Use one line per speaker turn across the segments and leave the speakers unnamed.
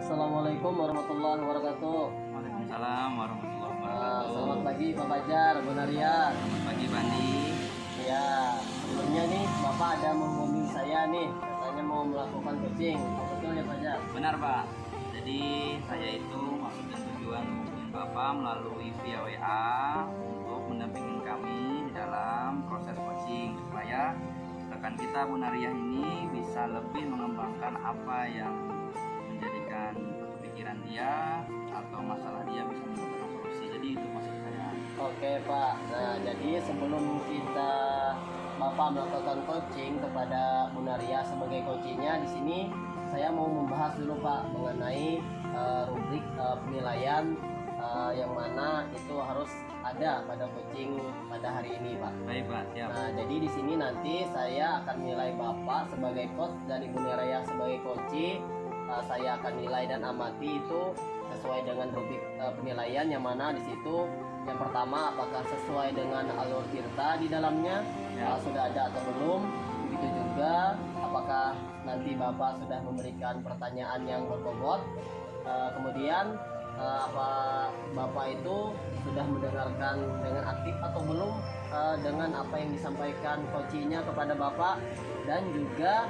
Assalamualaikum warahmatullahi wabarakatuh.
Waalaikumsalam warahmatullahi wabarakatuh.
Selamat pagi Pak Fajar, Bu Naria.
Selamat pagi Bandi.
Ya, sebelumnya nih Bapak ada menghubungi saya nih, katanya mau melakukan coaching. Betul ya Pak Fajar?
Benar Pak. Jadi saya itu maksud dan tujuan menghubungi Bapak melalui via WA untuk mendampingi kami di dalam proses coaching supaya rekan kita Bu Naria ini bisa lebih mengembangkan apa yang menjadikan pikiran dia atau masalah dia bisa mendapatkan solusi. Jadi itu maksud saya.
Oke Pak. Nah, jadi sebelum kita Bapak melakukan coaching kepada Bu Naria sebagai coachingnya di sini, saya mau membahas dulu Pak mengenai rubrik penilaian yang mana itu harus ada pada coaching pada hari ini Pak.
Baik Pak, siap.
Nah, jadi di sini nanti saya akan nilai Bapak sebagai coach dan Ibu Naria sebagai coach. Saya akan nilai dan amati itu sesuai dengan rubrik penilaian yang mana di situ yang pertama apakah sesuai dengan alur tirta di dalamnya sudah ada atau belum. Begitu juga apakah nanti Bapak sudah memberikan pertanyaan yang berbobot. Kemudian apa Bapak itu sudah mendengarkan dengan aktif atau belum dengan apa yang disampaikan coachingnya kepada Bapak. Dan juga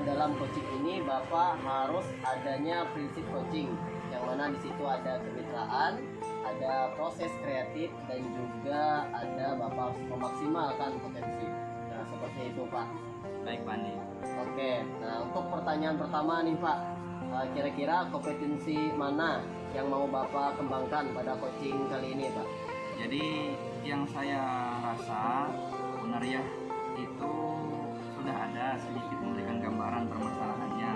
dalam coaching ini Bapak harus adanya prinsip coaching yang mana di situ ada kemitraan, ada proses kreatif, dan juga ada Bapak harus memaksimalkan potensi. Nah, seperti itu Pak.
Baik Bandi.
Oke, nah untuk pertanyaan pertama nih Pak, kira-kira kompetensi mana yang mau Bapak kembangkan pada coaching kali ini Pak?
Jadi yang saya rasa Bu Naria itu sudah ada sedikit memberikan gambaran permasalahannya.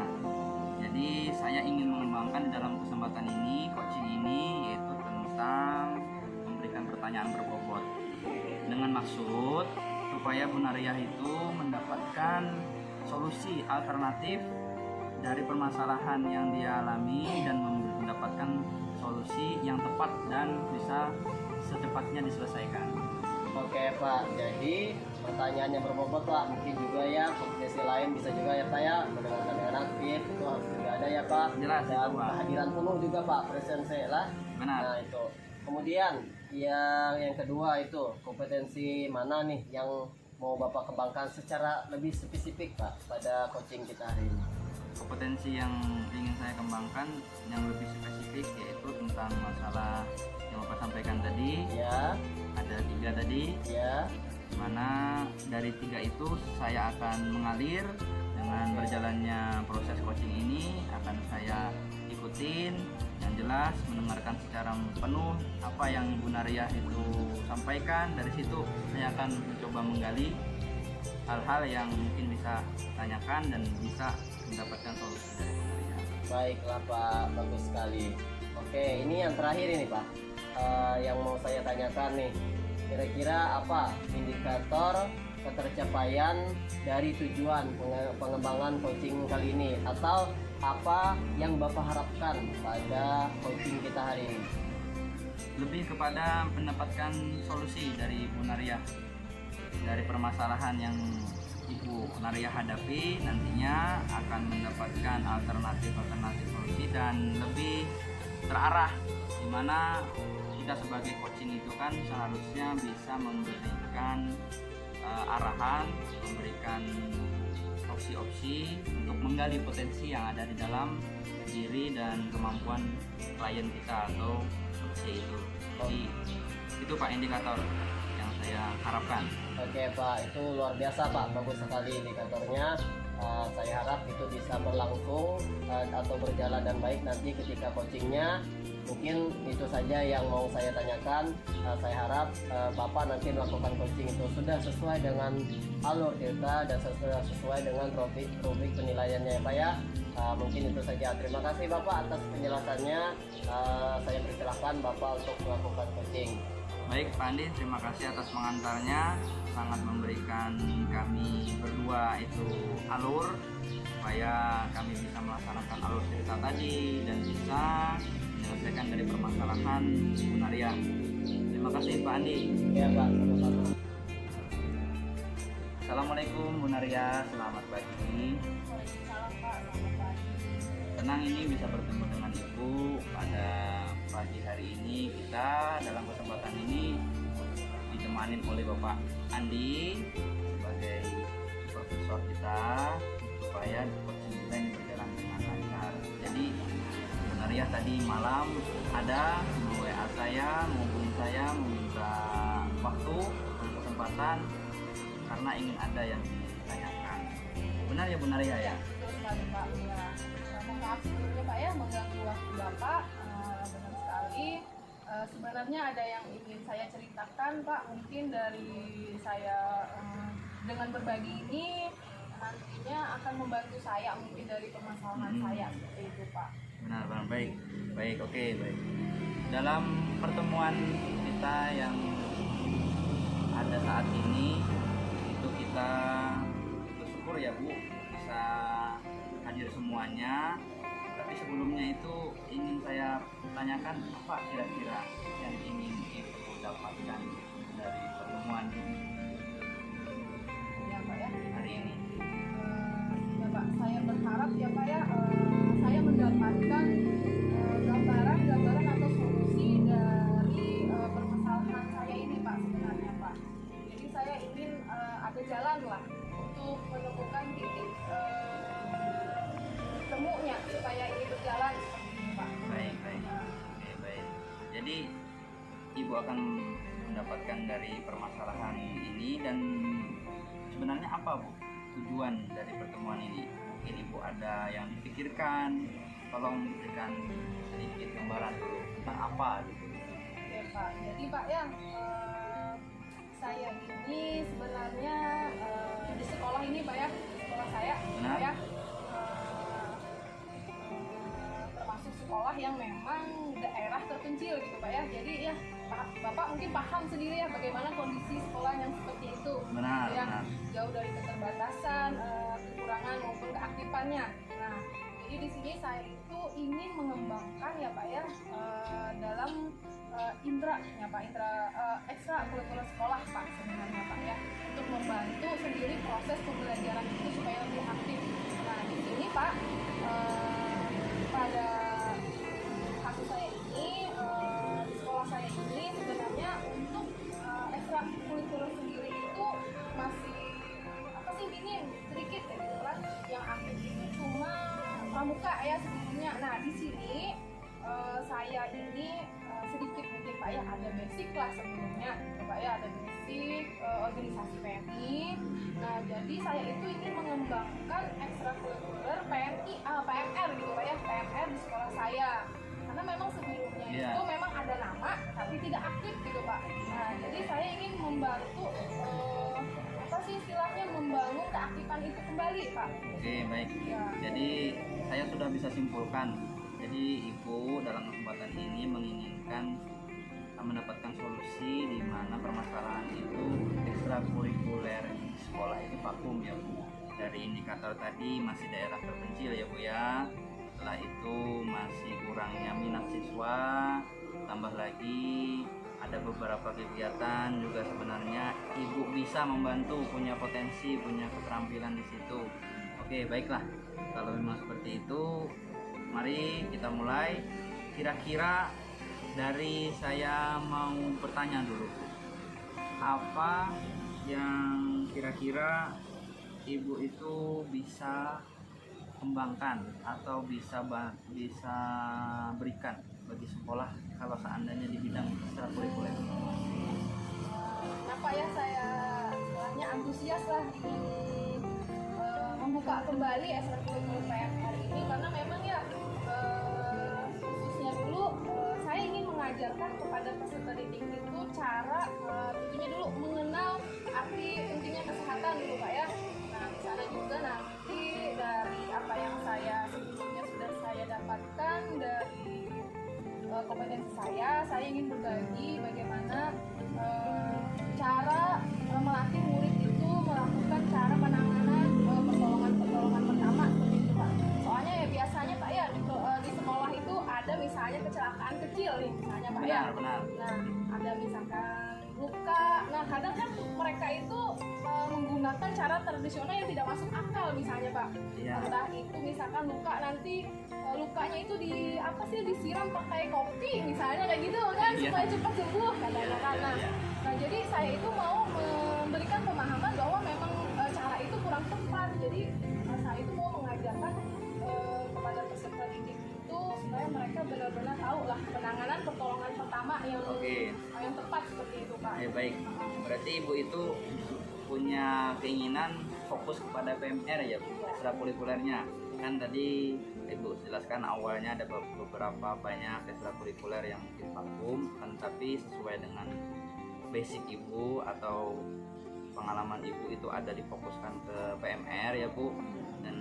Jadi saya ingin mengembangkan dalam kesempatan ini, coaching ini, yaitu tentang memberikan pertanyaan berbobot dengan maksud supaya Bu Naria itu mendapatkan solusi alternatif dari permasalahan yang dia alami dan mendapatkan solusi yang tepat dan bisa secepatnya diselesaikan.
Oke Pak, jadi pertanyaannya berbobot Pak, mungkin juga ya kompetensi lain bisa juga ya Pak ya, mendengarkan dengan aktif itu harus juga ada ya Pak.
Jelas,
dan
itu, Pak.
kehadiran penuh juga Pak, presence lah.
Benar.
Nah itu. Kemudian yang kedua itu kompetensi mana nih yang mau Bapak kembangkan secara lebih spesifik Pak pada coaching kita hari ini?
Kompetensi yang ingin saya kembangkan yang lebih spesifik yaitu tentang masalah yang Bapak sampaikan tadi.
Ya.
Ada 3 tadi.
Ya.
Mana dari 3 itu saya akan mengalir dengan berjalannya proses coaching ini, akan saya ikutin yang jelas, mendengarkan secara penuh apa yang Bu Naria itu sampaikan. Dari situ saya akan mencoba menggali hal-hal yang mungkin bisa tanyakan dan bisa mendapatkan solusi dari Bu Naria.
Baiklah Pak, bagus sekali. Oke, ini yang terakhir ini Pak, yang mau saya tanyakan nih, kira-kira apa indikator ketercapaian dari tujuan pengembangan coaching kali ini, atau apa yang Bapak harapkan pada coaching kita hari ini?
Lebih kepada mendapatkan solusi dari Bu Naria dari permasalahan yang Ibu Naria hadapi, nantinya akan mendapatkan alternatif solusi dan lebih terarah, dimana kita sebagai coaching itu kan seharusnya bisa memberikan arahan, memberikan opsi-opsi untuk menggali potensi yang ada di dalam diri dan kemampuan klien kita atau coach itu. Jadi itu Pak indikator yang saya harapkan.
Oke Pak, itu luar biasa Pak, bagus sekali indikatornya. Saya harap itu bisa berlangsung atau berjalan dan baik nanti ketika coachingnya. Mungkin itu saja yang mau saya tanyakan. Saya harap Bapak nanti melakukan coaching itu sudah sesuai dengan alur kita dan sesuai dengan rubrik penilaiannya ya Pak ya. Mungkin itu saja. Terima kasih Bapak atas penjelasannya. Saya persilahkan Bapak untuk melakukan coaching.
Baik Pak Andi, terima kasih atas pengantarnya, sangat memberikan kami berdua itu alur supaya kami bisa melaksanakan alur cerita tadi dan bisa menyelesaikan dari permasalahan Bu Naria. Terima kasih Pak Andi.
Ya Pak, sama-sama.
Assalamualaikum Bu Naria, selamat pagi.
Waalaikumsalam Pak, selamat pagi.
senang ini bisa bertemu dengan Ibu pada pagi hari ini. Kita dalam kesempatan ini ditemani oleh Bapak Andi sebagai profesor kita supaya coaching kita ini berjalan dengan lancar. Jadi sebenarnya tadi malam ada WA saya, menghubungi saya, meminta waktu dan kesempatan karena ingin ada yang ditanyakan. Benar ya Bu Naria ya?
Betul sekali Pak. Ya, mohon maaf sebelumnya Pak ya mengganggu waktu Bapak. Benar sekali. Sebenarnya ada yang ingin saya ceritakan Pak. Mungkin dari saya dengan berbagi ini nantinya akan membantu saya mungkin dari permasalahan saya seperti itu Pak.
Benar, baik, oke, baik. Dalam pertemuan kita yang ada saat ini itu kita bersyukur ya Bu bisa hadir semuanya. Tapi sebelumnya itu ingin saya tanyakan apa kira-kira yang ingin Ibu dapatkan dari pertemuan
Ya Pak ya.
hari ini.
Ya Pak, saya berharap ya Pak ya saya mendapatkan gambaran atau solusi dari permasalahan saya ini Pak sebenarnya Pak. Jadi saya ingin ada jalan lah untuk menemukan titik temunya supaya ini berjalan seperti ini Pak.
Baik. Oke, baik. Jadi Ibu akan mendapatkan dari permasalahan ini dan sebenarnya apa Bu tujuan dari pertemuan ini? Mungkin Ibu ada yang dipikirkan, tolong berikan sedikit gambaran dulu tentang apa gitu.
Ya Pak, jadi Pak ya saya ini sebenarnya di sekolah ini Pak ya, di sekolah saya
Benar.
Pak ya termasuk sekolah yang memang daerah terpencil gitu Pak ya. Jadi ya Bapak mungkin paham sendiri ya bagaimana kondisi sekolah yang seperti itu.
Benar,
Ya,
benar.
jauh dari keterbatasan, kekurangan maupun keaktifannya. Nah, jadi di sini saya itu ingin mengembangkan ya Pak ya dalam indra ekstra kurikuler sekolah Pak sebenarnya Pak ya untuk membantu sendiri proses pembelajaran itu supaya lebih aktif. Nah di sini Pak pada kasus saya ini di sekolah saya ini sebenarnya untuk ekstra kurikuler sendiri itu masih apa sih minim sedikit ya gitu kan yang aktif itu cuma pramuka ya sebelumnya. Nah di sini saya ini sedikit mungkin Pak ya ada basic lah sebelumnya gitu Pak ya ada basic organisasi PMI. Nah jadi saya itu ingin mengembangkan ekstrakurikuler PMR gitu Pak ya PMR di sekolah saya karena memang sebelumnya itu memang ada nama tapi tidak aktif gitu Pak. Nah jadi saya ingin membantu apa sih istilahnya membangun keaktifan itu kembali Pak.
Oke, baik.
Ya.
Jadi saya sudah bisa simpulkan. Jadi Ibu dalam kesempatan ini menginginkan mendapatkan solusi di mana permasalahan itu ekstrakurikuler di sekolah itu vakum ya Bu. Dari indikator tadi masih daerah terpencil ya Bu ya. Setelah itu masih kurangnya minat siswa, tambah lagi ada beberapa kegiatan juga sebenarnya Ibu bisa membantu, punya potensi, punya keterampilan di situ. Oke, baiklah. Kalau memang seperti itu, mari kita mulai. Kira-kira dari saya mau bertanya dulu, apa yang kira-kira Ibu itu bisa kembangkan atau bisa berikan bagi sekolah kalau seandainya di bidang ekstrakurikuler?
Kenapa ya saya istilahnya antusias lah ingin membuka kembali ekstrakurikuler PMR ini karena memang ya khususnya dulu saya ingin mengajarkan kepada peserta didik itu cara tentunya dulu mengenal arti pentingnya kesehatan dulu Pak ya. Nah di sana juga nanti dari apa yang saya sebelumnya sudah saya dapatkan dari kompetensi saya ingin berbagi bagaimana cara melatih murid itu melakukan cara penanganan pertolongan pertama seperti itu Pak. Soalnya ya biasanya Pak ya di sekolah itu ada misalnya kecelakaan kecil nih misalnya Pak ya.
Benar.
Nah ada misalkan luka. Nah kadang kan cara tradisional yang tidak masuk akal misalnya Pak.
Iya.
Entah itu misalkan luka nanti lukanya itu disiram pakai kopi misalnya kayak gitu kan,
Iya.
supaya cepat sembuh katanya
Iya,
kan. Nah,
iya.
nah, jadi saya itu mau memberikan pemahaman bahwa memang cara itu kurang tepat. Jadi saya itu mau mengajarkan kepada peserta didik itu supaya mereka benar-benar tahu lah penanganan pertolongan pertama
Oke.
yang tepat seperti itu Pak.
Baik. Berarti Ibu itu punya keinginan fokus kepada PMR ya, Bu, ekstrakurikulernya. Kan tadi Ibu jelaskan awalnya ada beberapa banyak ekstrakurikuler yang mungkin vakum, kan tapi sesuai dengan basic Ibu atau pengalaman Ibu itu ada difokuskan ke PMR ya Bu. Dan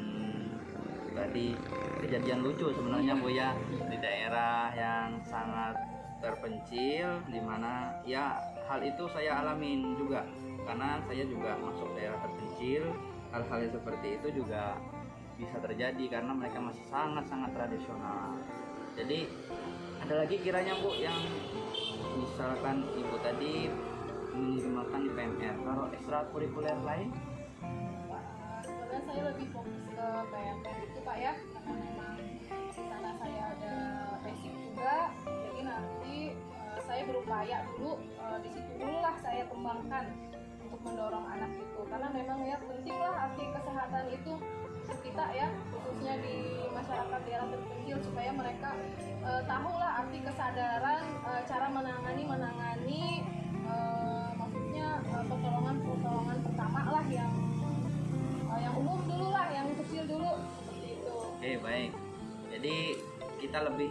tadi kejadian lucu sebenarnya Bu ya, di daerah yang sangat terpencil, dimana ya hal itu saya alamin juga karena saya juga masuk daerah terpencil. Hal-hal yang seperti itu juga bisa terjadi karena mereka masih sangat-sangat tradisional. Jadi ada lagi kiranya Bu yang misalkan Ibu tadi minimalkan di PMR, kalau ekstrakurikuler lain?
Sebenarnya saya lebih fokus ke PMR itu Pak ya, karena memang di sana saya ada basic juga. Jadi nanti saya berupaya dulu di situ dulu lah saya kembangkan untuk mendorong anak itu, karena memang ya penting lah arti kesehatan itu kita ya, khususnya di masyarakat daerah terpencil, supaya mereka tahu lah arti kesadaran cara menangani maksudnya pertolongan pertama lah yang umum dulu lah, yang kecil dulu seperti itu.
Oke, baik. Jadi kita lebih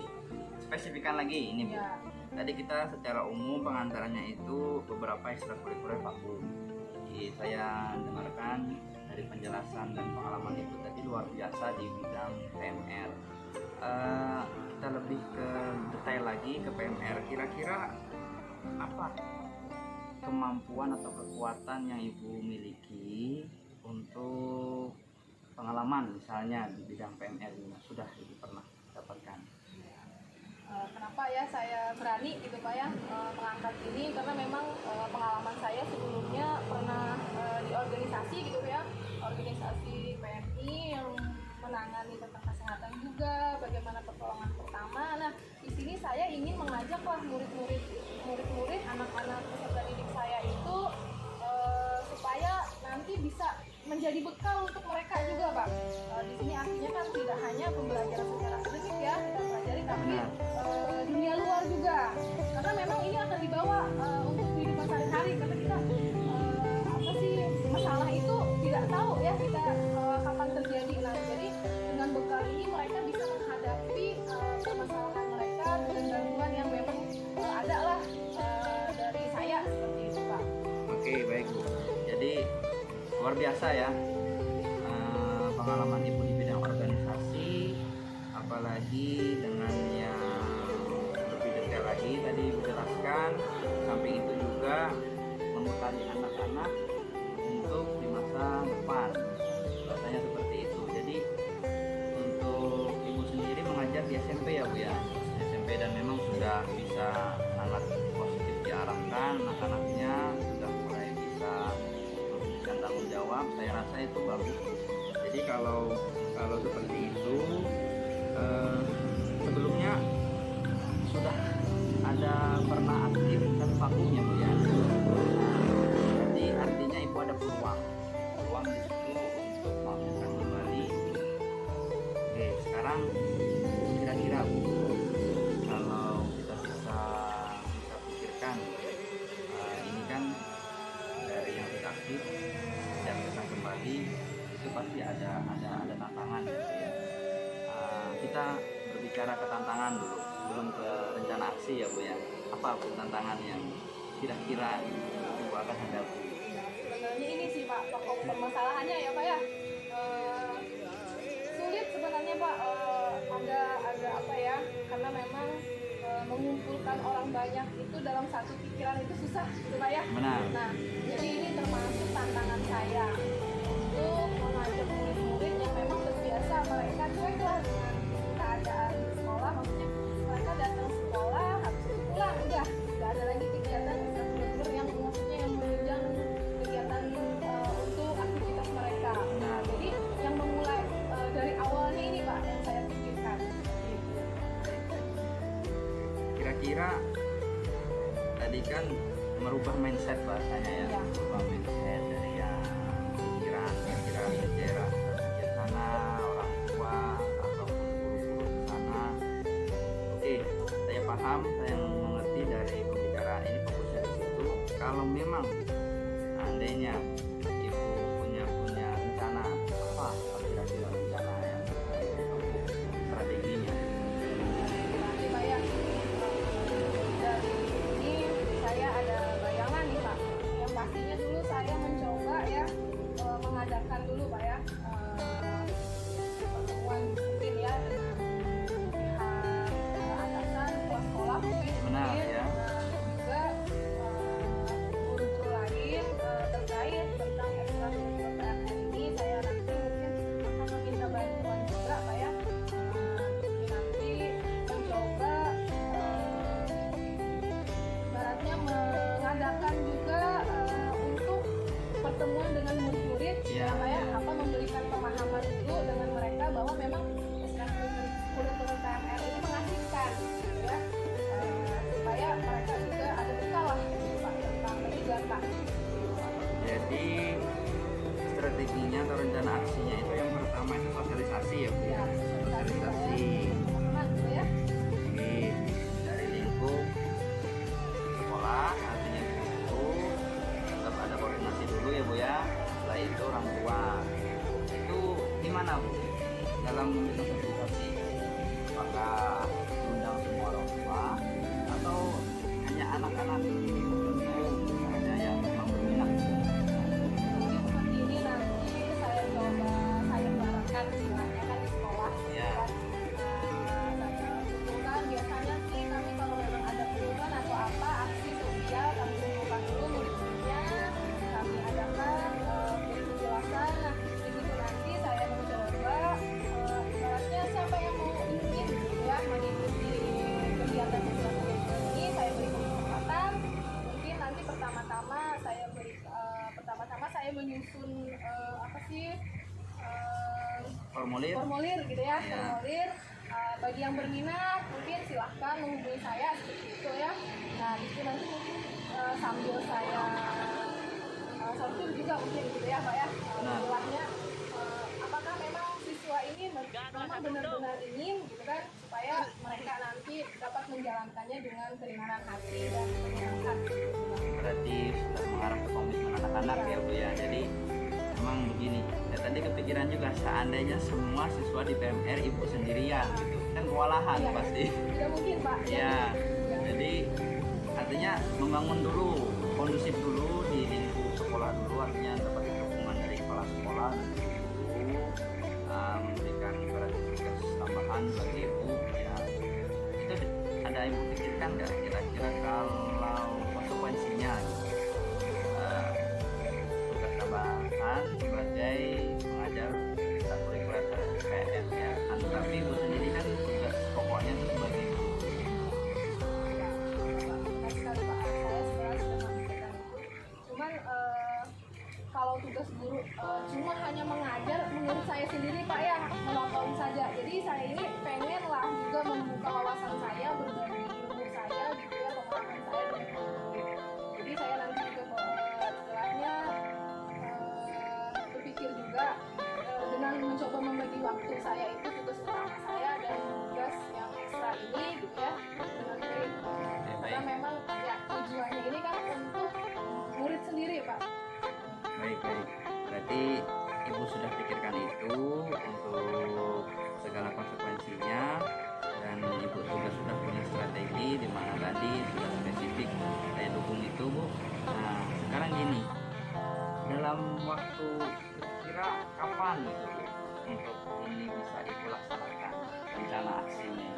spesifikkan lagi ini Bu.
Ya.
Tadi kita secara umum pengantarannya itu beberapa ekstrakurikuler vakum. Jadi saya dengarkan dari penjelasan dan pengalaman Ibu tadi luar biasa di bidang PMR. Kita lebih ke detail lagi ke PMR. Kira-kira apa kemampuan atau kekuatan yang Ibu miliki untuk pengalaman misalnya di bidang PMR yang sudah Ibu pernah dapatkan?
Kenapa ya saya berani gitu Pak ya mengangkat ini, karena memang pengalaman saya sebelumnya pernah di organisasi gitu ya, organisasi PMI yang menangani tentang kesehatan juga, bagaimana pertolongan pertama. Nah, di sini saya ingin mengajak lah murid-murid anak-anak peserta didik saya itu supaya nanti bisa menjadi bekal untuk mereka juga Pak. Di sini artinya kan tidak hanya pembelajaran secara akademik ya kita pelajari, tapi dunia luar juga, karena memang ini akan dibawa untuk kehidupan sehari-hari, karena kita masalah itu tidak tahu ya kita kapan terjadi. Nah, jadi dengan bekal ini mereka bisa menghadapi permasalahan mereka dengan gangguan yang memang ada lah dari saya seperti itu Pak.
Oke, baik Bu. Jadi luar biasa ya pengalaman Ibu di bidang organisasi, apalagi dengan yang lebih detail lagi tadi Ibu jelaskan. Samping itu juga membekali anak-anak untuk di masa depan, rasanya seperti itu. Jadi untuk Ibu sendiri mengajar di SMP ya Bu ya, SMP, dan memang sudah bisa sangat positif diarahkan anak-anaknya, sudah mulai bisa memberikan tanggung jawab. Saya rasa itu bagus. Jadi kalau seperti itu sebelumnya sudah ada pernah aktif dan vakumnya Bu ya. Jadi artinya Ibu ada peluang di situ untuk melakukan kembali. Oke, sekarang kira-kira Bu, kalau kita bisa pikirkan ini kan dari yang sudah aktif dan kita kembali itu pasti ada tantangan gitu ya. Kita berbicara ke tantangan dulu sebelum ke rencana aksi ya Bu ya. Apa Bu tantangan yang kira-kira Ibu akan hadapi?
Sebenarnya ini sih Pak pokok permasalahannya ya Pak ya, sulit sebenarnya Pak, ada apa ya, karena memang mengumpulkan orang banyak itu dalam satu pikiran itu susah gitu Pak ya.
Benar.
Nah, jadi ini termasuk tantangan saya untuk mengajak murid-murid yang memang terbiasa mereka cuek lah dengan keadaan sekolah, maksudnya mereka datang sekolah habis itu pulang udah nggak ada lagi kegiatan ekstrakurikuler yang maksudnya yang menunjang kegiatan untuk aktivitas
merubah mindset bahasanya ya,
Iya.
merubah mindset dari yang pikiran sejarah di sana orang tua ataupun guru-guru di sana. Oke, saya paham, saya mengerti dari pembicaraan ini fokusnya di situ. Kalau memang seandainya ibu punya rencana apa kira-kira rencana yang strateginya?
Nanti Pak ya, dari ini saya ada bayangan nih Pak. Yang pastinya dulu saya mencoba ya mengadakan dulu Pak ya pertemuan mungkin ya dengan pihak atasan kepala sekolah mungkin.
Benar,
mungkin,
ya.
juga guru-guru lain terkait tentang ekstrakurikuler PMR ini. Saya nanti mungkin akan meminta bantuan juga Pak ya. Nanti mencoba ibaratnya mengadakan juga untuk pertemuan dengan murid-murid
Iya.
supaya apa memberikan pemahaman dulu dengan mereka bahwa memang ekstrakurikuler PMR ini mengasihkan gitu ya. Supaya mereka juga ada bekal lah gitu, Pak, tentang kegiatan.
Jadi strateginya atau rencana aksinya itu yang pertama itu sosialisasi ya Bu ya. Sosialisasi.
Teman-teman gitu ya.
Oke, dari lingkup sekolah, artinya guru, tetap ada koordinasi dulu ya Bu ya. Setelah itu orang tua. Itu gimana Bu? Dalam membentuk sosialisasi, apakah undang semua orang tua atau hanya anak-anak tertentu saja yang memang berminat?
Mungkin seperti ini nanti saya coba saya barengkan istilahnya kan di sekolah.
Ya.
Saya kumpulkan biasanya sih kami kalau memang ada kunjungan atau apa aksi sosial kami kumpulkan dulu murid-muridnya, kami adakan penjelasan. Nah di situ nanti saya mencoba ibaratnya siapa yang mau ingin gitu ya mengikuti kegiatan ini saya beri kesempatan. Mungkin nanti pertama-tama saya menyusun apa sih
Formulir?
formulir gitu ya,
Iya.
formulir bagi yang berminat mungkin silahkan menghubungi saya seperti itu ya. Nah di situ nanti mungkin sambil saya sortir juga mungkin gitu ya Pak ya,
Nah.
istilahnya apakah memang siswa ini memang benar-benar ingin gitu kan, supaya mereka nanti dapat menjalankannya dengan keringanan hati dan menyenangkan.
Berarti sudah mengarah ke komitmen anak-anak ya Bu ya. Jadi memang begini, ya tadi kepikiran juga seandainya semua siswa di PMR ibu sendirian gitu kan kewalahan
Iya.
pasti
Tidak mungkin Pak.
ya. Jadi artinya membangun dulu kondusif dulu di lingkup sekolah dulu, artinya dapat dukungan dari kepala sekolah dan guru, memberikan tugas tambahan bagi ibu ya. Itu ada ibu pikirkan nggak kira-kira kalau konsekuensinya tugas tambahan sebagai pengajar ekstrakurikuler PMR ya. Tapi ibu sendiri kan tugas pokoknya itu sebagai guru.
Benar sekali Pak, saya sebenarnya sudah memikirkan itu. Cuman kalau tugas guru cuma hanya mengajar menurut saya sendiri Pak ya monoton saja. Jadi saya ini pengen lah juga membuka wawasan saya, berbagi ilmu saya gitu ya, pengalaman saya dengan guru. Jadi saya nanti juga istilahnya berpikir juga dengan mencoba membagi waktu saya itu tugas utama saya dan tugas yang ekstra ini gitu ya dengan baik. Karena memang ya tujuannya ini kan untuk murid sendiri Pak.
Baik. Berarti ibu sudah pikirkan itu untuk segala konsekuensinya dan ibu juga sudah punya strategi di mana tadi sudah spesifik saya dukung itu Bu. Nah sekarang gini, dalam waktu kira kapan gitu Bu untuk ini bisa ibu laksanakan rencana aksinya?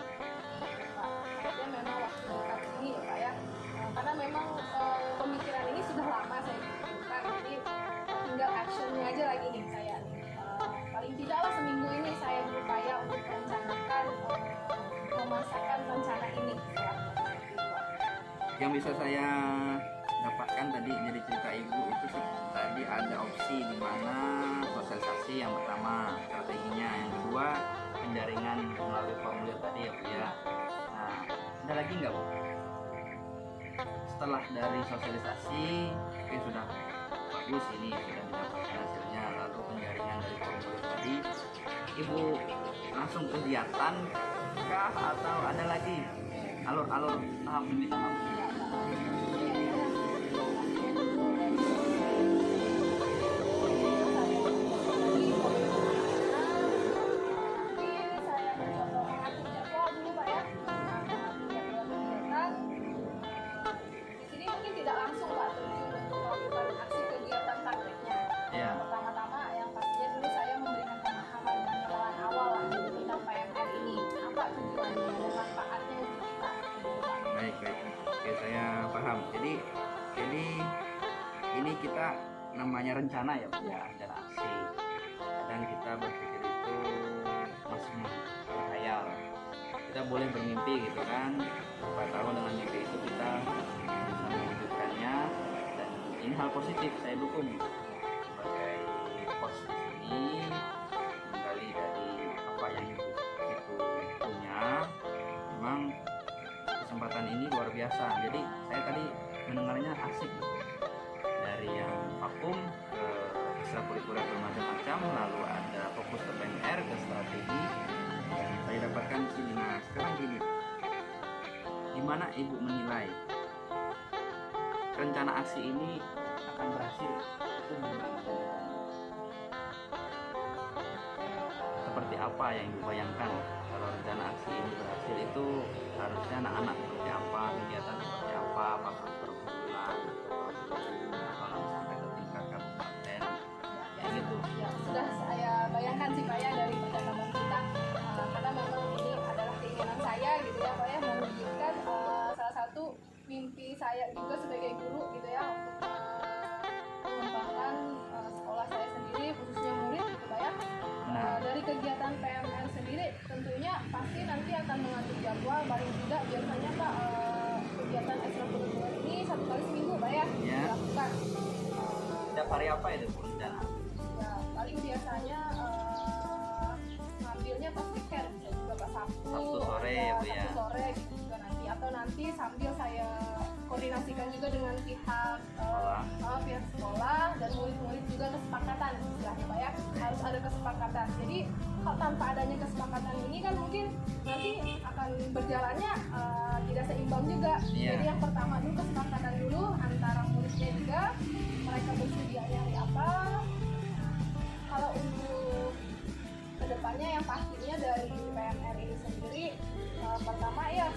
Pak, ya memang waktu dekat ini ya Pak ya. Karena memang pemikiran ini sudah lama saya pikirkan, jadi tinggal actionnya aja lagi nih saya nih. Paling tidaklah seminggu ini saya berupaya untuk merencanakan memasakkan rencana ini ya.
Yang bisa saya dapatkan tadi dari cerita ibu itu tadi ada opsi di mana sosialisasi yang pertama strateginya, yang kedua penjaringan melalui formulir tadi ya Bu ya. Nah ada lagi nggak Bu? setelah dari sosialisasi, oke sudah bagus, ini sudah didapatkan hasilnya, lalu penjaringan dari formulir tadi, ibu langsung kegiatan kah atau ada lagi alur-alur tahap demi tahap? Ya,
Pertama-tama yang pastinya dulu saya memberikan pemahaman dan pengenalan awal lah tentang PMR ini. Apa tujuannya dan manfaatnya untuk kita.
baik baik. Oke, saya paham. Jadi ini kita namanya rencana ya, Bu, ya, rencana aksi. Kadang kita berpikir itu masih berkhayal. Kita boleh bermimpi gitu kan. Siapa tahu dengan mimpi itu kita bisa mewujudkannya, dan ini hal positif, saya dukung. Sebagai coach di sini, kembali dari apa yang ibu punya, memang kesempatan ini luar biasa. Jadi saya tadi mendengarnya asik, dari yang vakum ke ekstrakurikuler bermacam-macam, lalu ada fokus ke PMR, ke strategi, dan saya dapatkan di sini. Nah sekarang gini, gimana ibu menilai rencana aksi ini akan berhasil? Itu gimana? Seperti apa yang ibu bayangkan kalau rencana aksi ini berhasil? Itu harusnya anak-anak seperti apa, kegiatan seperti apa, apakah per bulan atau nanti sampai ke tingkat kabupaten, kayak gitu.
Ya, sudah saya bayangkan sih Pak ya dari percakapan kita, karena memang ini adalah keinginan saya gitu ya Pak ya, mewujudkan salah satu mimpi saya juga sebagai guru gitu ya, untuk mengembangkan sekolah saya sendiri, khususnya murid gitu Pak ya. Dari kegiatan PMR sendiri tentunya pasti nanti akan mengatur jadwal, paling tidak biasanya Pak kegiatan ekstrakurikuler ini 1 kali seminggu Pak ya,
Ya.
dilakukan.
Setiap hari apa itu Bu rencana?
Ya paling biasanya ngambilnya pas weekend, bisa juga Pak Sabtu
sore
ada
ya, Bu, ya.
Sabtu sore gitu juga nanti, atau nanti sambil saya koordinasikan juga dengan pihak pihak sekolah dan murid-murid juga kesepakatan istilahnya Pak ya, harus ada kesepakatan. Jadi kalau tanpa adanya kesepakatan ini kan mungkin nanti akan berjalannya tidak seimbang juga.
Iya.
Jadi yang pertama dulu kesepakatan dulu antara muridnya juga, mereka bersedia hari apa. Kalau untuk kedepannya yang pastinya dari PMR ini sendiri, pertama ya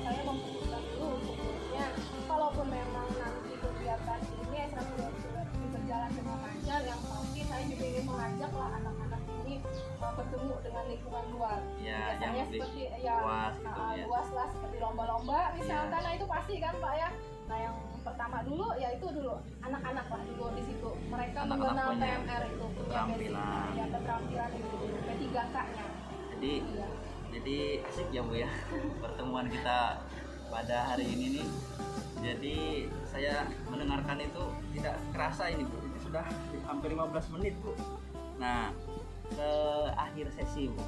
saya memfokuskan dulu untuk muridnya. Kalaupun memang nanti kegiatan ini ekstrakurikuler ini berjalan dengan lancar, yang pasti saya juga ingin mengajak lah anak-anak ini bertemu dengan lingkungan luar.
Ya, yang
Biasanya
lebih
seperti
luas gitu ya.
luas lah, seperti lomba-lomba misalkan, nah itu pasti kan Pak ya. Nah yang pertama dulu ya itu dulu anak-anak lah dulu di situ, mereka
Anak-anak
mengenal
punya
PMR itu, punya
keterampilan.
basic, ya keterampilan itu dulu, P3K-nya.
Jadi
Iya.
jadi asik ya Bu ya pertemuan kita pada hari ini nih. Jadi saya mendengarkan itu tidak kerasa ini Bu, ini sudah hampir 15 menit Bu. Nah ke akhir sesi Bu,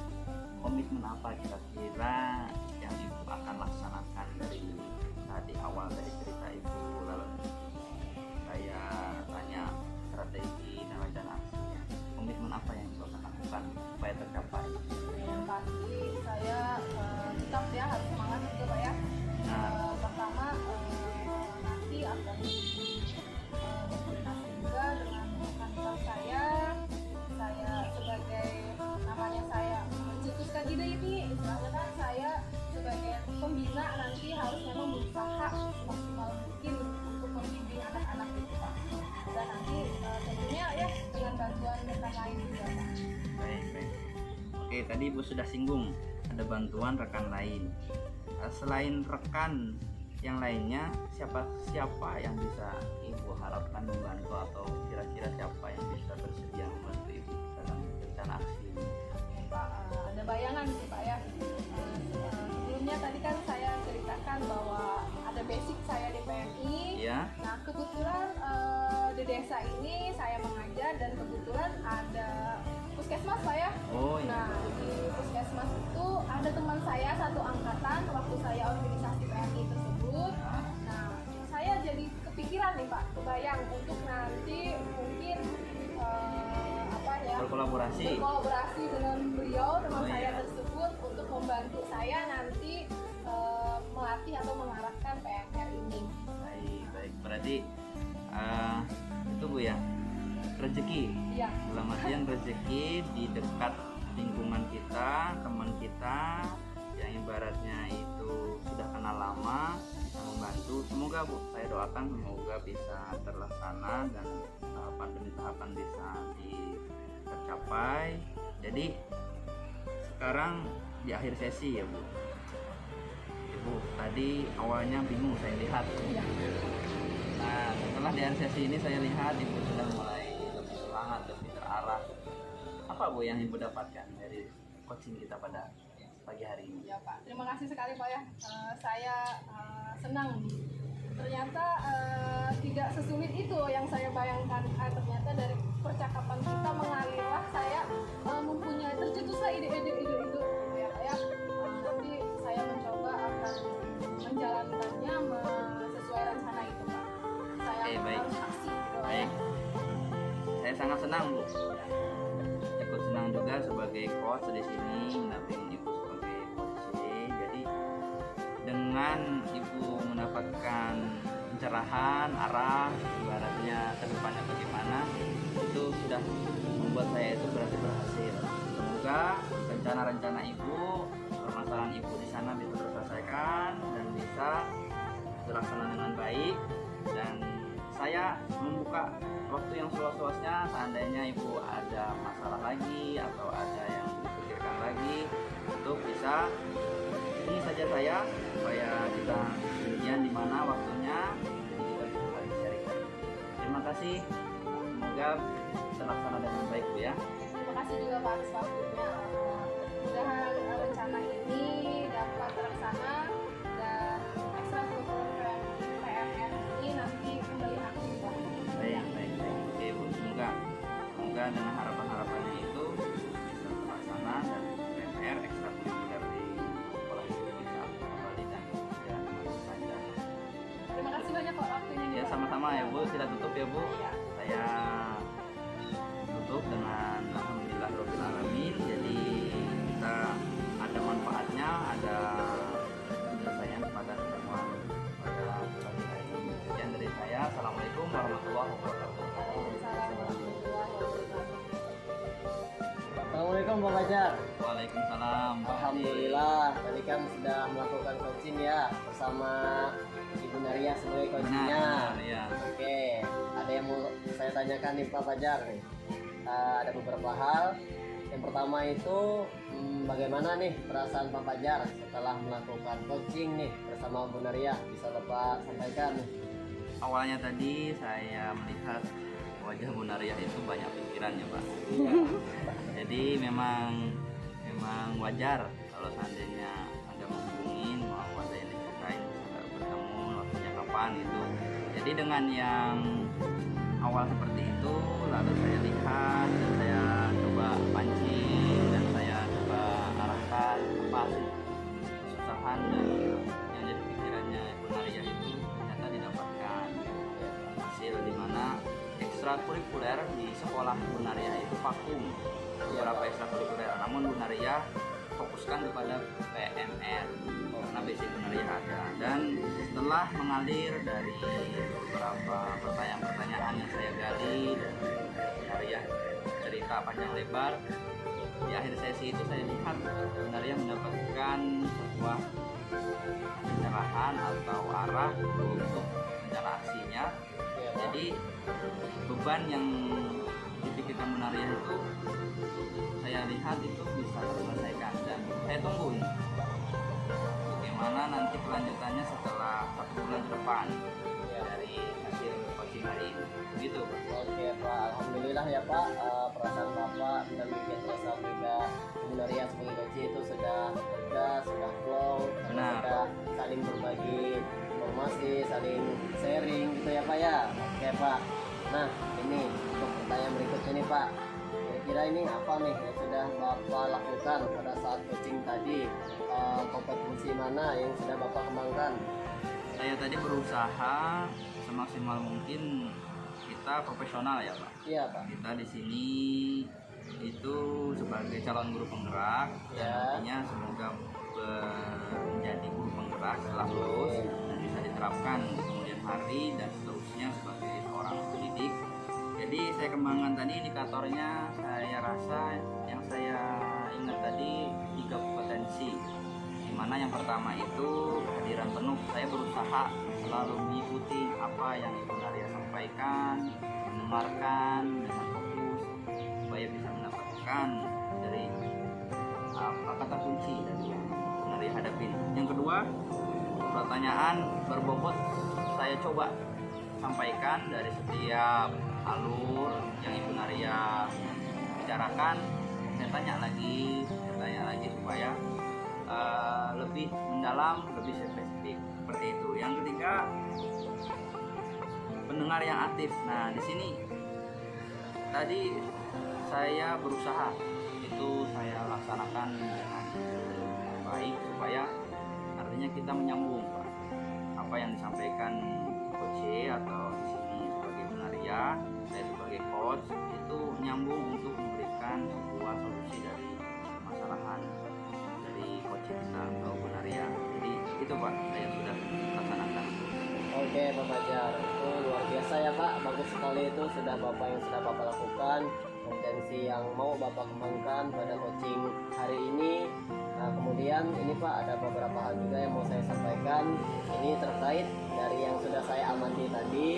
komitmen apa kira-kira yang Ibu akan laksanakan dari tadi awal dari cerita Ibu, lalu saya tanya strategi dan rencana aksinya, komitmen apa yang Ibu akan lakukan supaya tercapai?
Yang pasti saya tetap ya harus semangat juga Pak ya.
Nah.
Pertama nanti akan berkoordinasi juga dengan rekan saya sebagai namanya saya mencetuskan ide ini, istilahnya kan saya sebagai pembina nanti harus memang berusaha maksimal mungkin untuk membimbing anak-anak itu Pak. Dan nanti tentunya ya dengan bantuan rekan lain juga Pak.
Baik, baik. Oke, tadi Ibu sudah singgung ada bantuan rekan lain. Selain rekan yang lainnya, siapa yang bisa Ibu harapkan membantu, atau kira-kira siapa yang bisa bersedia membantu Ibu dalam rencana aksi ini?
Pak, ada bayangan sih Pak ya. Sebelumnya tadi kan saya ceritakan bahwa ada basic saya di PMI.
Ya.
Nah kebetulan di desa ini saya mengajar, dan kebetulan ada puskesmas Pak ya.
Oh iya.
Nah di puskesmas itu ada teman saya satu angkatan waktu saya organisasi PMI tersebut. Nah kepikiran nih Pak, kebayang untuk nanti mungkin apa ya,
Berkolaborasi.
dengan beliau, teman
Oh,
saya
iya.
tersebut, untuk membantu saya nanti melatih atau mengarahkan PMR ini.
Baik, baik. Berarti itu Bu ya, rezeki.
Iya.
Dalam artian rezeki di dekat lingkungan kita, teman kita yang ibaratnya itu sudah kenal lama, bisa membantu. Semoga Bu, saya doakan semoga bisa terlaksana dan tahapan demi tahapan bisa tercapai. Jadi sekarang di akhir sesi ya Bu. Ibu tadi awalnya bingung saya lihat.
Iya.
Nah, setelah di akhir sesi ini saya lihat Ibu sudah mulai lebih semangat, lebih terarah. Apa Bu yang Ibu dapatkan dari coaching kita pada pagi hari ini?
Ya Pak, terima kasih sekali Pak ya. Saya senang. Ternyata tidak sesulit itu yang saya bayangkan. Ternyata dari percakapan kita mengalirlah saya mempunyai tercetuslah ide-ide itu ya Pak ya. Nanti saya mencoba akan menjalankannya sesuai rencana itu Pak. Saya
Oke, baik.
harus aksi gitu ya.
Baik, saya sangat senang Bu. Ikut senang juga sebagai coach di sini, mendampingi Ibu sebagai coach di sini. Jadi dengan Ibu mendapatkan pencerahan arah, ibaratnya ke depannya bagaimana, itu sudah membuat saya itu berarti berhasil. Semoga rencana-rencana Ibu, permasalahan Ibu di sana bisa terselesaikan dan bisa terlaksana dengan baik. Dan saya membuka waktu yang seluas-luasnya seandainya Ibu ada masalah lagi atau ada yang dipikirkan lagi untuk bisa ini saja saya supaya kita demikian di mana waktunya, jadi kita bisa saling sharing. Terima kasih, semoga terlaksana dengan baik Bu ya.
Terima kasih juga Pak atas waktunya. Mudah-mudahan rencana ini dapat terlaksana dan ekstrakurikuler PMR ini nanti kembali aktif Pak.
Baik, baik, baik. Oke Bu, semoga dengan harapan-harapannya itu bisa terlaksana dan PMR ekstrakurikuler di sekolah itu bisa kembali dan ya saja.
Terima kasih banyak Pak waktunya.
Ya sama-sama ya Bu, kita tutup ya Bu.
Iya.
Saya tutup dengan alhamdulillah rabbil alamin. Jadi kita ada manfaatnya, ada penyelesaian pada semua pada pagi hari ini. Sekian dari saya. Assalamualaikum warahmatullahi wabarakatuh.
Waalaikumsalam warahmatullahi wabarakatuh.
Assalamualaikum Pak Fajar.
Waalaikumsalam.
Alhamdulillah, tadi kan sudah melakukan coaching ya bersama Ibu Naria sebagai coachingnya.
Benar, ya.
Oke, ada yang mau saya tanyakan nih Pak Fajar nih. Ada beberapa hal. Yang pertama itu bagaimana nih perasaan Pak Fajar setelah melakukan coaching nih bersama Bu Naria? Bisa Bapak sampaikan nih.
Awalnya tadi saya melihat wajah Bu Naria itu banyak pikiran ya Pak.
Iya.
Jadi memang wajar kalau seandainya Anda menghubungin mau ada yang diceritain bisa bertemu waktunya kapan gitu. Jadi dengan yang awal seperti itu lalu saya lihat dan saya coba pancing dan saya coba arahkan apa sih kesusahan dan yang jadi pikirannya Bu Naria itu ternyata didapatkan hasil di mana ekstrakurikuler di sekolah Bu Naria itu vakum beberapa ekstrakurikuler, namun Bu Naria fokuskan kepada PMR karena basic Bu Naria ada. Dan setelah mengalir dari beberapa pertanyaan-pertanyaan yang saya gali dan Bu Naria cerita panjang lebar, di akhir sesi itu saya lihat Bu Naria mendapatkan sebuah pencerahan atau arah untuk rencana aksinya. Jadi beban yang dipikirkan Bu Naria itu saya lihat itu bisa terselesaikan dan saya tunggu ini bagaimana nanti kelanjutannya setelah 1 bulan ke depan dari hasil coaching hari ini begitu Pak.
Oke Pak, alhamdulillah ya Pak, perasaan Bapak dan mungkin perasaan juga Bu Naria sebagai coaching itu sudah lega, sudah flow, karena
Benar.
sudah saling berbagi informasi, saling sharing gitu ya Pak ya. Oke Pak, nah ini untuk pertanyaan berikutnya nih Pak, kira-kira ini apa nih yang sudah Bapak lakukan pada saat coaching tadi, kompetensi mana yang sudah Bapak kembangkan?
Saya tadi berusaha semaksimal mungkin kita profesional ya Pak.
Iya Pak.
Kita di sini itu sebagai calon guru penggerak,
Ya.
nantinya semoga menjadi guru penggerak setelah lulus dan bisa diterapkan di kemudian hari dan seterusnya sebagai seorang pendidik. Jadi saya kembangkan tadi indikatornya, saya rasa yang saya ingat tadi 3 kompetensi, dimana yang pertama itu kehadiran penuh. Saya berusaha selalu mengikuti apa yang Ibu Naria sampaikan, mendengarkan dengan fokus supaya bisa mendapatkan dari kata kunci dari yang Ibu Naria hadapin. Yang kedua, pertanyaan berbobot saya coba sampaikan dari setiap alur yang Ibu Naria bicarakan. Saya tanya lagi supaya lebih mendalam, lebih spesifik seperti itu. Yang ketiga, pendengar yang aktif. Nah, di sini tadi saya berusaha itu saya laksanakan dengan baik supaya artinya kita menyambung Pak. Apa yang disampaikan Coach atau di sini sebagai Ibu Naria, saya sebagai coach itu nyambung untuk memberikan sebuah solusi dari permasalahan dari coach kita atau Ibu Naria. Jadi itu Pak saya sudah laksanakan.
Oke Pak Fajar, itu luar biasa ya Pak, bagus sekali itu sudah Bapak yang sudah Bapak lakukan, kompetensi yang mau Bapak kembangkan pada coaching hari ini. Nah kemudian ini Pak ada beberapa hal juga yang mau saya sampaikan. Ini terkait dari yang sudah saya amati tadi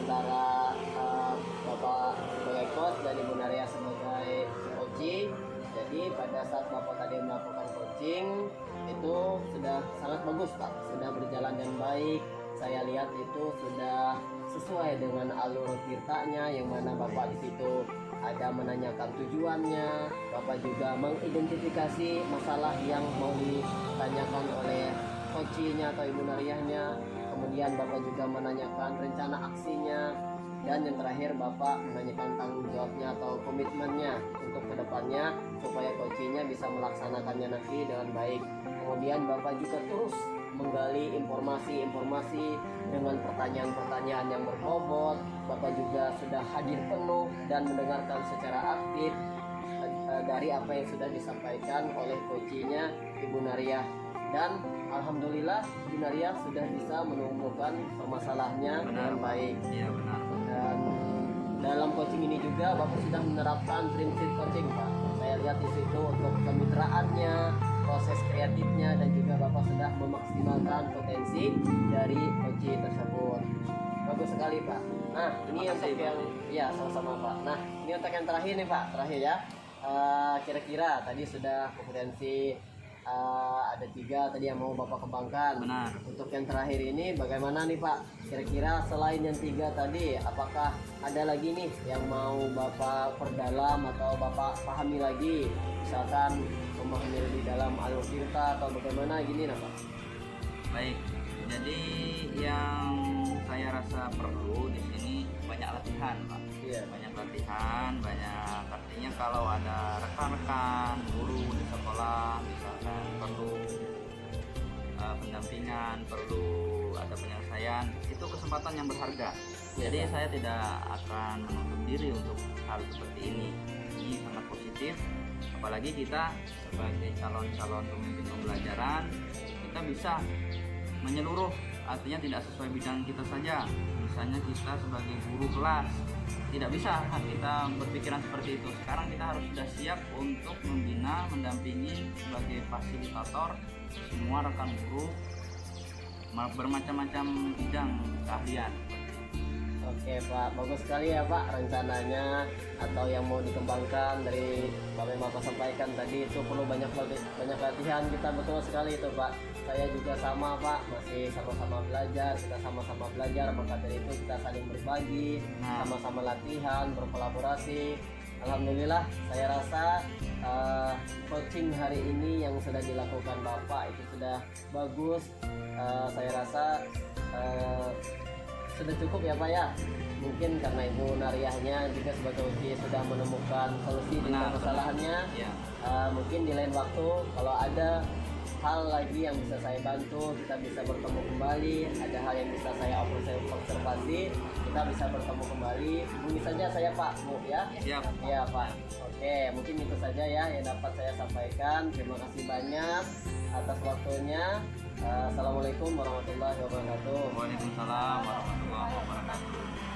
antara Bapak sebagai coach dan Ibu Naria sebagai coaching. Jadi pada saat Bapak tadi melakukan coaching itu sudah sangat bagus Pak, sudah berjalan dengan baik. Saya lihat itu sudah sesuai dengan alur tirtanya, yang mana Bapak di situ ada menanyakan tujuannya, Bapak juga mengidentifikasi masalah yang mau ditanyakan oleh coachnya atau Ibu Nariahnya, kemudian Bapak juga menanyakan rencana aksinya, dan yang terakhir Bapak menanyakan tanggung jawabnya atau komitmennya untuk kedepannya supaya coachnya bisa melaksanakannya nanti dengan baik. Kemudian Bapak juga terus menggali informasi-informasi dengan pertanyaan-pertanyaan yang berbobot. Bapak juga sudah hadir penuh dan mendengarkan secara aktif dari apa yang sudah disampaikan oleh coachnya Ibu Naria. Dan alhamdulillah Ibu Naria sudah bisa menemukan permasalahannya dengan baik.
Iya benar.
Dan dalam coaching ini juga Bapak sudah menerapkan prinsip coaching Pak. Saya lihat di situ untuk kemitraannya, proses kreatifnya, dan juga Bapak sudah memaksimalkan potensi dari coaching tersebut. Bagus sekali Pak. Nah ini
Terima
untuk
kasih,
yang ya sama-sama Pak. Nah ini untuk yang terakhir nih Pak, terakhir ya. Kira-kira tadi sudah kompetensi ada 3 tadi yang mau Bapak kembangkan.
Benar.
Untuk yang terakhir ini bagaimana nih Pak? Kira-kira selain yang 3 tadi, apakah ada lagi nih yang mau Bapak perdalam atau Bapak pahami lagi? Misalkan memahami lebih dalam alur tirta atau bagaimana gini nah Pak?
Baik. Jadi yang saya rasa perlu di sini banyak latihan Pak.
Iya.
Banyak latihan, banyak artinya kalau ada rekan-rekan guru di sekolah misalkan perlu pendampingan, perlu ada penyelesaian, itu kesempatan yang berharga. Jadi saya tidak akan menutup diri untuk hal seperti ini. Ini sangat positif, apalagi kita sebagai calon-calon pemimpin pembelajaran, kita bisa menyeluruh, artinya tidak sesuai bidang kita saja. Misalnya kita sebagai guru kelas, tidak bisa kita berpikiran seperti itu. Sekarang kita harus sudah siap untuk membina, mendampingi sebagai fasilitator semua rekan guru bermacam-macam bidang keahlian.
Oke Pak, bagus sekali ya Pak rencananya atau yang mau dikembangkan dari Bapak yang Bapak sampaikan tadi itu perlu banyak latihan. Kita betul sekali itu Pak. Saya juga sama Pak, masih sama-sama belajar, kita sama-sama belajar, maka dari itu kita saling berbagi, sama-sama latihan, berkolaborasi. Alhamdulillah saya rasa coaching hari ini yang sudah dilakukan Bapak itu sudah bagus. Saya rasa sudah cukup ya Pak ya. Mungkin karena Ibu Nariahnya juga sebagai coach sudah menemukan solusi di permasalahannya.
Ya.
Mungkin di lain waktu kalau ada hal lagi yang bisa saya bantu, kita bisa bertemu kembali. Ada hal yang bisa saya observasi, kita bisa bertemu kembali. Hubungi saja saya Pak, Bu ya.
Siap.
Iya Pak. Oke, mungkin itu saja ya yang dapat saya sampaikan. Terima kasih banyak atas waktunya. Assalamualaikum warahmatullahi wabarakatuh.
Waalaikumsalam warahmatullahi wabarakatuh.